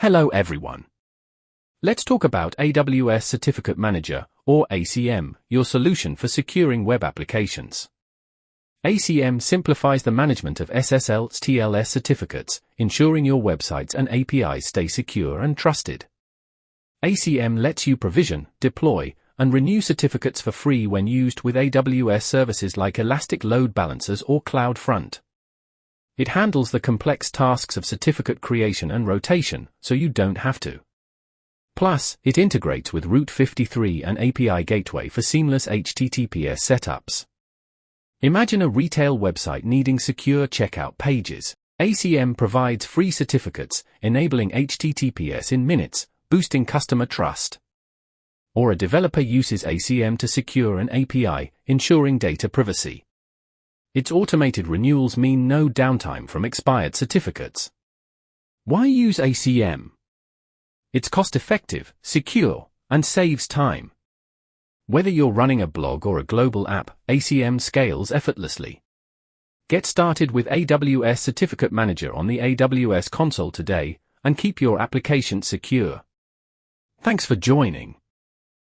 Hello everyone. Let's talk about AWS Certificate Manager, or ACM, your solution for securing web applications. ACM simplifies the management of SSL/TLS certificates, ensuring your websites and APIs stay secure and trusted. ACM lets you provision, deploy, and renew certificates for free when used with AWS services like Elastic Load Balancers or CloudFront. It handles the complex tasks of certificate creation and rotation, so you don't have to. Plus, it integrates with Route 53 and API Gateway for seamless HTTPS setups. Imagine a retail website needing secure checkout pages. ACM provides free certificates, enabling HTTPS in minutes, boosting customer trust. Or a developer uses ACM to secure an API, ensuring data privacy. Its automated renewals mean no downtime from expired certificates. Why use ACM? It's cost-effective, secure, and saves time. Whether you're running a blog or a global app, ACM scales effortlessly. Get started with AWS Certificate Manager on the AWS console today, and keep your application secure. Thanks for joining.